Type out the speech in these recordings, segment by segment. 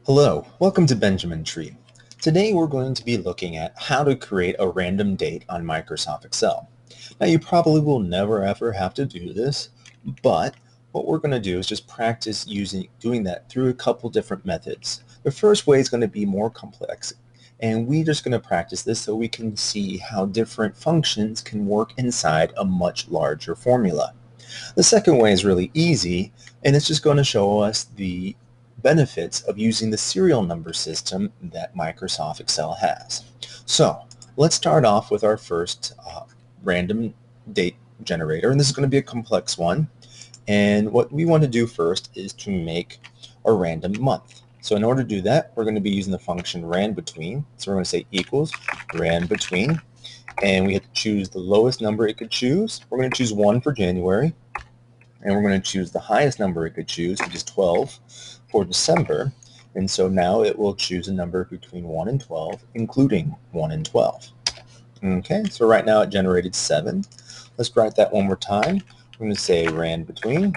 Hello, welcome to Benjamin Tree. Today we're going to be looking at how to create a random date on Microsoft Excel. Now you probably will never ever have to do this, but what we're going to do is just practice doing that through a couple different methods. The first way is going to be more complex, and we're just going to practice this so we can see how different functions can work inside a much larger formula. The second way is really easy, and it's just going to show us the benefits of using the serial number system that Microsoft Excel has. So let's start off with our first random date generator, and this is going to be a complex one. And what we want to do first is to make a random month. So in order to do that, we're going to be using the function randbetween. So we're going to say equals randbetween, and we have to choose the lowest number it could choose. We're going to choose 1 for January, and we're going to choose the highest number it could choose, which is 12 for December. And so now it will choose a number between 1 and 12, including 1 and 12. Okay, so right now it generated 7. Let's write that one more time. We're going to say randbetween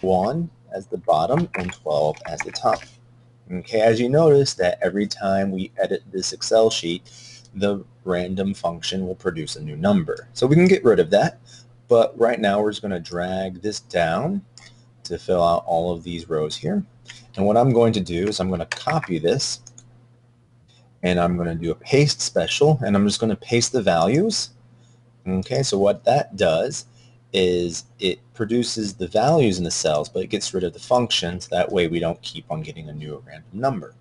1 as the bottom and 12 as the top. Okay, as you notice that every time we edit this Excel sheet, the random function will produce a new number. So we can get rid of that, but right now we're just going to drag this down to fill out all of these rows here. And what I'm going to do is I'm going to copy this, and I'm going to do a paste special, and I'm just going to paste the values. Okay, so what that does is it produces the values in the cells, but it gets rid of the functions. That way we don't keep on getting a new random number.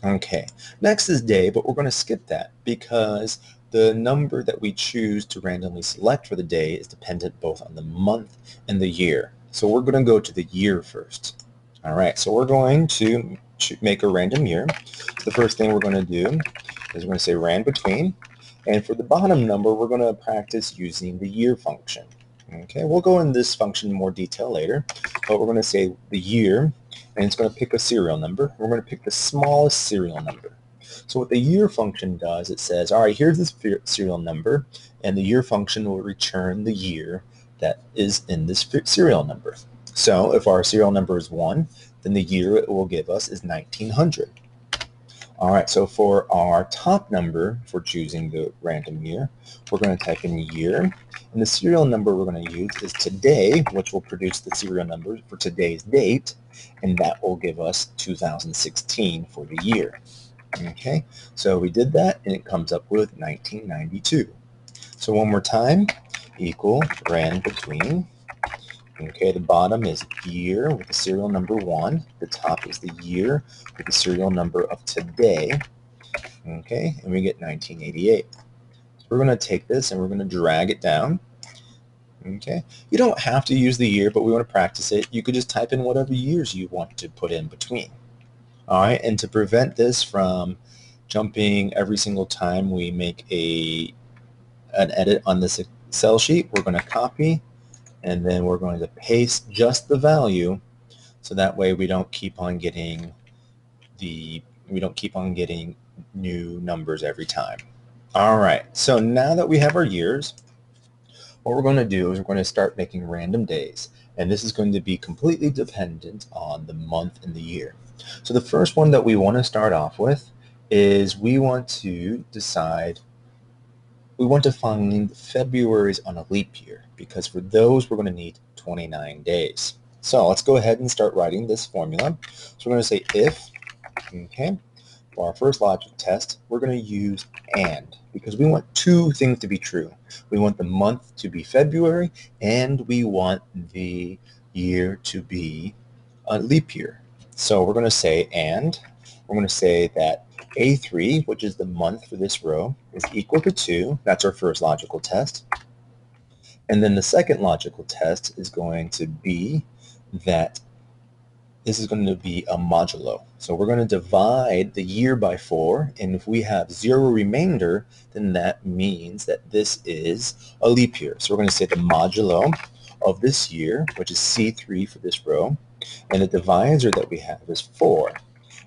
Okay, next is day, but we're going to skip that because the number that we choose to randomly select for the day is dependent both on the month and the year. So we're going to go to the year first. All right, so we're going to make a random year. The first thing we're going to do is we're going to say randbetween, and for the bottom number, we're going to practice using the year function. Okay, we'll go in this function in more detail later, but we're going to say the year, and it's going to pick a serial number. We're going to pick the smallest serial number. So what the year function does, it says, all right, here's this serial number, and the year function will return the year that is in this serial number. So if our serial number is 1, then the year it will give us is 1900. All right, so for our top number for choosing the random year, we're going to type in year, and the serial number we're going to use is today, which will produce the serial number for today's date, and that will give us 2016 for the year. Okay, so we did that, and it comes up with 1992. So one more time, equal randbetween. Okay, the bottom is year with the serial number 1. The top is the year with the serial number of today. Okay, and we get 1988. So we're going to take this and we're going to drag it down. Okay, you don't have to use the year, but we want to practice it. You could just type in whatever years you want to put in between. All right, and to prevent this from jumping every single time we make an edit on this Excel sheet, we're going to copy, and then we're going to paste just the value, so that way we don't keep on getting new numbers every time. All right, so now that we have our years, what we're going to do is we're going to start making random days, and this is going to be completely dependent on the month and the year. So the first one that we want to start off with is we want to find February's on a leap year, because for those we're going to need 29 days. So let's go ahead and start writing this formula. So we're going to say if, okay, for our first logic test, we're going to use and, because we want two things to be true. We want the month to be February, and we want the year to be a leap year. So we're going to say and, we're going to say that A3, which is the month for this row, is equal to 2. That's our first logical test. And then the second logical test is going to be that this is going to be a modulo. So we're going to divide the year by 4, and if we have 0 remainder, then that means that this is a leap year. So we're going to say the modulo of this year, which is C3 for this row, and the divisor that we have is 4.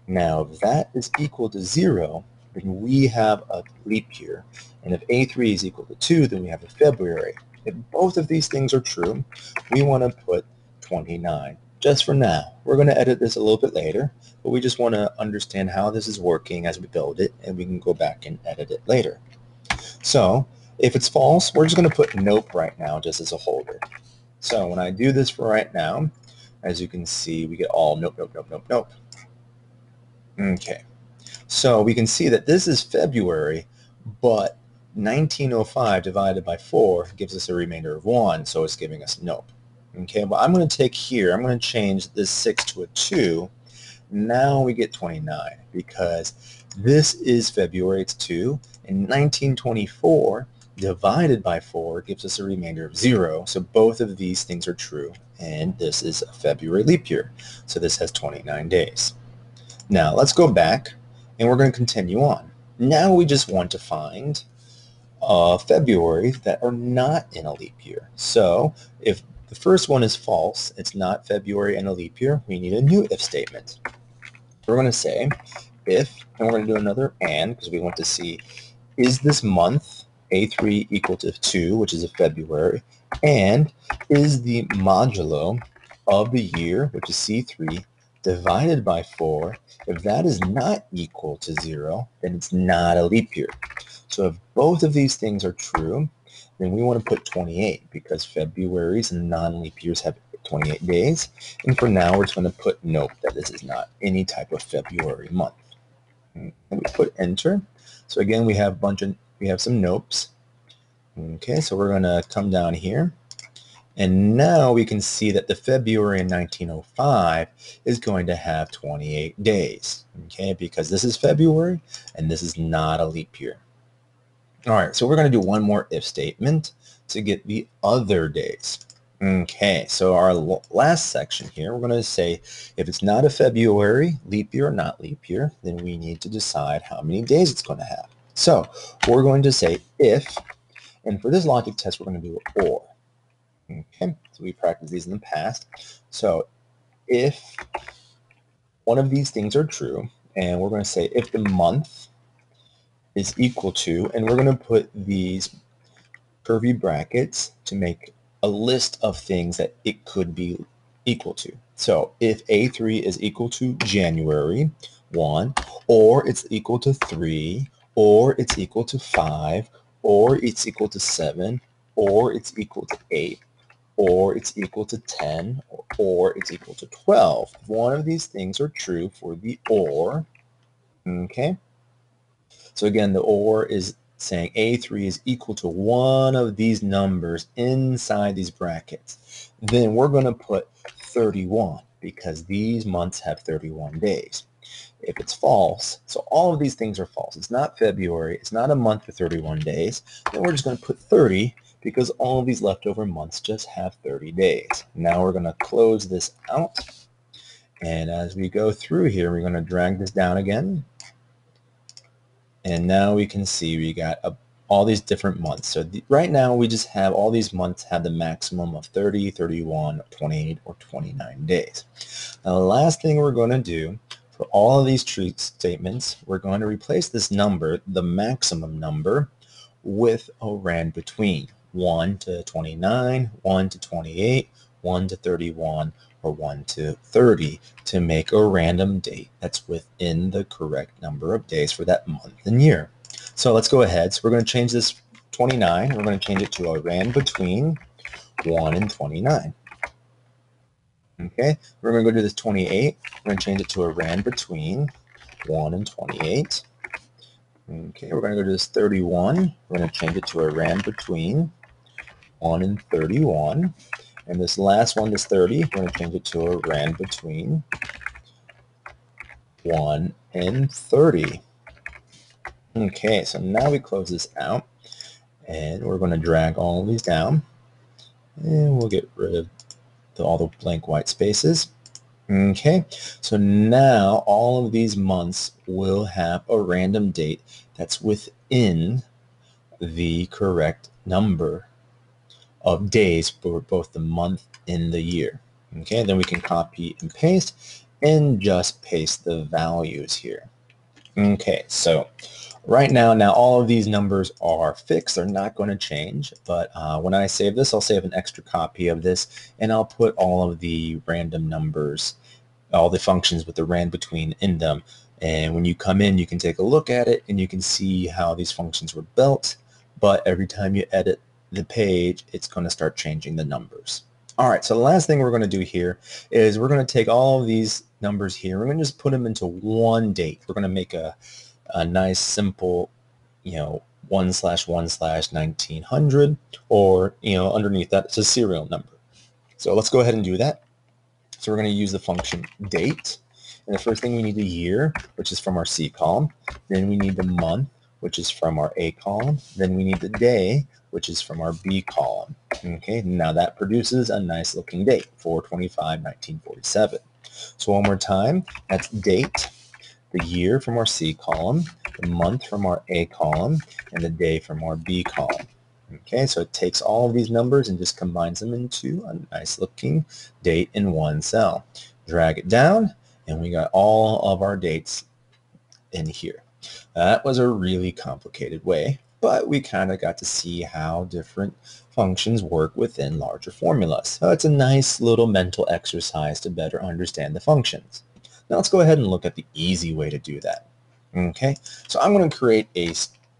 Now, if that is equal to 0, then we have a leap year. And if A3 is equal to 2, then we have a February. If both of these things are true, we want to put 29 just for now. We're going to edit this a little bit later, but we just want to understand how this is working as we build it, and we can go back and edit it later. So if it's false, we're just going to put nope right now just as a holder. So when I do this for right now, as you can see, we get all nope, nope, nope, nope, nope. Okay, so we can see that this is February, but 1905 divided by 4 gives us a remainder of 1, so it's giving us nope. Okay, well, I'm going to take here, I'm going to change this 6 to a 2. Now we get 29 because this is February, it's 2, and 1924 divided by 4 gives us a remainder of 0, so both of these things are true, and this is a February leap year, so this has 29 days. Now let's go back, and we're going to continue on. Now we just want to find February that are not in a leap year. So if the first one is false, it's not February and a leap year, we need a new if statement. We're going to say if, and we're going to do another and, because we want to see, is this month A3 equal to 2, which is a February, and is the modulo of the year, which is C3, divided by 4, if that is not equal to 0, then it's not a leap year. So if both of these things are true, then we want to put 28 because Februaries and non-leap years have 28 days. And for now, we're just going to put nope that this is not any type of February month. And we put enter. So again, we have some nopes. Okay, so we're going to come down here. And now we can see that the February in 1905 is going to have 28 days. Okay, because this is February and this is not a leap year. All right, so we're going to do one more if statement to get the other days. Okay, so our last section here, we're going to say if it's not a February leap year or not leap year, then we need to decide how many days it's going to have. So we're going to say if, and for this logic test, we're going to do or. Okay, so we practiced these in the past. So if one of these things are true, and we're going to say if the month is equal to, and we're going to put these curvy brackets to make a list of things that it could be equal to. So if A3 is equal to January 1, or it's equal to 3, or it's equal to 5, or it's equal to 7, or it's equal to 8, or it's equal to 10, or it's equal to 12. If one of these things are true for the or, okay? So again, the or is saying A3 is equal to one of these numbers inside these brackets. Then we're going to put 31 because these months have 31 days. If it's false, so all of these things are false. It's not February, it's not a month with 31 days, then we're just going to put 30 because all of these leftover months just have 30 days. Now we're going to close this out. And as we go through here, we're going to drag this down again. And now we can see we got all these different months. So right now we just have all these months have the maximum of 30, 31, 28, or 29 days. Now the last thing we're going to do for all of these true statements, we're going to replace this number, the maximum number, with a rand between 1 to 29, 1 to 28, 1 to 31, or 1 to 30 to make a random date that's within the correct number of days for that month and year. So let's go ahead. So we're going to change this 29. We're going to change it to a rand between 1 and 29. Okay, we're going to go do this 28. We're going to change it to a rand between 1 and 28. Okay, we're going to go to this 31. We're going to change it to a rand between 1 and 31. And this last one, this 30, we're going to change it to a rand between 1 and 30. Okay, so now we close this out. And we're going to drag all of these down. And we'll get rid of all the blank white spaces. Okay, so now all of these months will have a random date that's within the correct number of days for both the month and the year. Okay, then we can copy and paste and just paste the values here. Okay, so Right now all of these numbers are fixed. They're not going to change, but when I save this, I'll save an extra copy of this, and I'll put all of the random numbers, all the functions with the rand between in them. And when you come in, you can take a look at it and you can see how these functions were built. But every time you edit the page, it's going to start changing the numbers. All right, so the last thing we're going to do here is we're going to take all of these numbers here. We're going to just put them into one date. We're going to make a nice simple, 1/1/1900, or, underneath that, it's a serial number. So let's go ahead and do that. So we're going to use the function date. And the first thing we need the year, which is from our C column. Then we need the month, which is from our A column. Then we need the day, which is from our B column. Okay, now that produces a nice looking date, 4/25/1947. So one more time, that's date, the year from our C column, the month from our A column, and the day from our B column. Okay, so it takes all of these numbers and just combines them into a nice looking date in one cell. Drag it down, and we got all of our dates in here. That was a really complicated way, but we kind of got to see how different functions work within larger formulas. So it's a nice little mental exercise to better understand the functions. Now let's go ahead and look at the easy way to do that. Okay, so I'm going to create a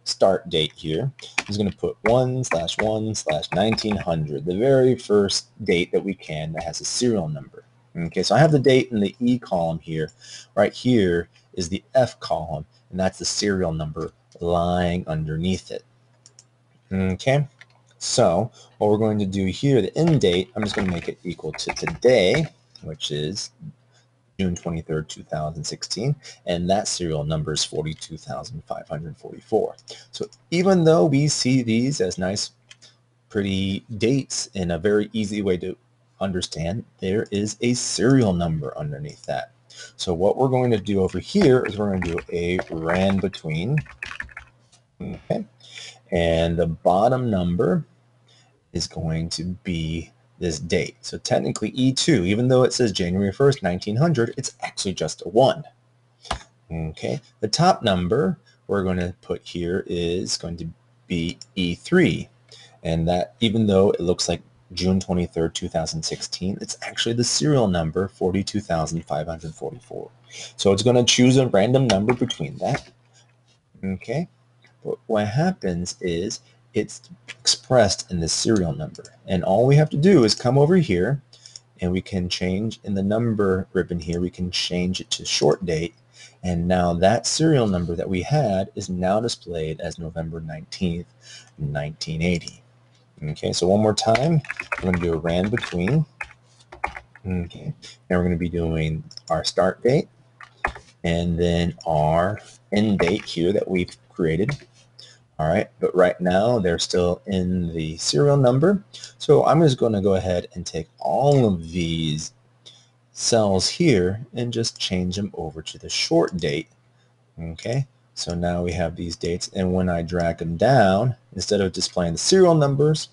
start date here. I'm just going to put 1/1/1900, the very first date that we can that has a serial number. Okay, so I have the date in the E column here. Right here is the F column, and that's the serial number lying underneath it. Okay, so what we're going to do here, the end date, I'm just going to make it equal to today, which is June 23rd, 2016, and that serial number is 42,544. So even though we see these as nice, pretty dates in a very easy way to understand, there is a serial number underneath that. So what we're going to do over here is we're going to do a rand between, okay, and the bottom number is going to be this date. So technically E2, even though it says January 1st, 1900, it's actually just a 1. Okay, the top number we're going to put here is going to be E3, and that, even though it looks like June 23rd, 2016, it's actually the serial number 42,544. So it's going to choose a random number between that. Okay, but what happens is it's expressed in the serial number, and all we have to do is come over here and we can change in the number ribbon here, we can change it to short date, and now that serial number that we had is now displayed as November 19th, 1980. Okay, so one more time, we're going to do a rand between. Okay, and we're going to be doing our start date and then our end date here that we've created. All right, but right now they're still in the serial number. So I'm just going to go ahead and take all of these cells here and just change them over to the short date. Okay, so now we have these dates, and when I drag them down, instead of displaying the serial numbers,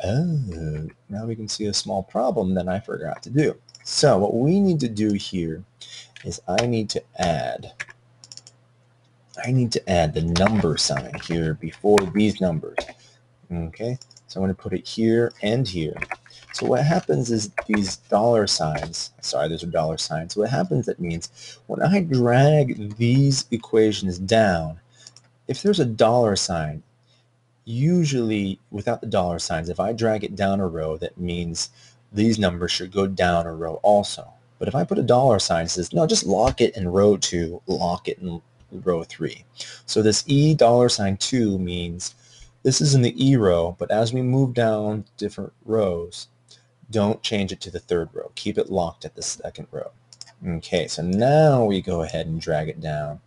now we can see a small problem that I forgot to do. So what we need to do here is I need to add the number sign here before these numbers. Okay, so I'm going to put it here and here. So what happens is these dollar signs, sorry, those are dollar signs. What happens, that means when I drag these equations down, if there's a dollar sign, usually without the dollar signs, if I drag it down a row, that means these numbers should go down a row also. But if I put a dollar sign, it says, no, just lock it in row 2, lock it in row 3. So this $2 means this is in the E row, but as we move down different rows, don't change it to the third row. Keep it locked at the second row. Okay, so now we go ahead and drag it down,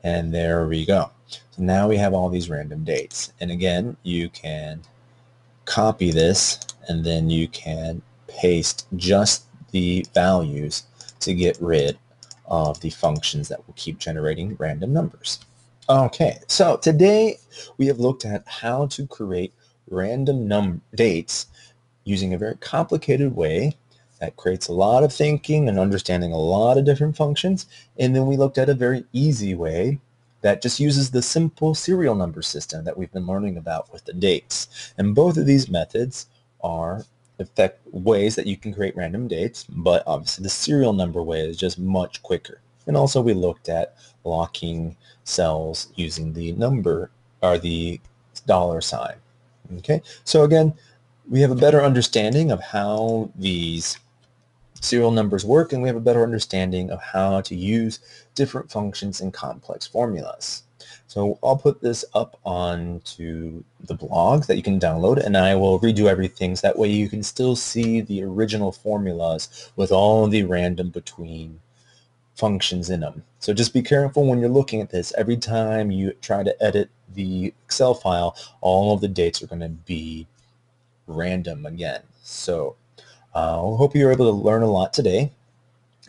and there we go. So now we have all these random dates. And again, you can copy this, and then you can paste just the values to get rid of the functions that will keep generating random numbers. Okay, so today we have looked at how to create random dates using a very complicated way that creates a lot of thinking and understanding a lot of different functions. And then we looked at a very easy way that just uses the simple serial number system that we've been learning about with the dates. And both of these methods are ways that you can create random dates, but obviously the serial number way is just much quicker. And also we looked at locking cells using the number or the dollar sign. Okay, so again, we have a better understanding of how these serial numbers work, and we have a better understanding of how to use different functions in complex formulas. So I'll put this up onto the blog that you can download, and I will redo everything so that way you can still see the original formulas with all the random between functions in them. So just be careful when you're looking at this. Every time you try to edit the Excel file, all of the dates are going to be random again. So I hope you were able to learn a lot today.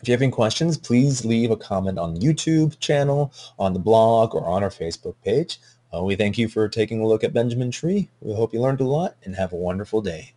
If you have any questions, please leave a comment on the YouTube channel, on the blog, or on our Facebook page. We thank you for taking a look at Benjamin Tree. We hope you learned a lot and have a wonderful day.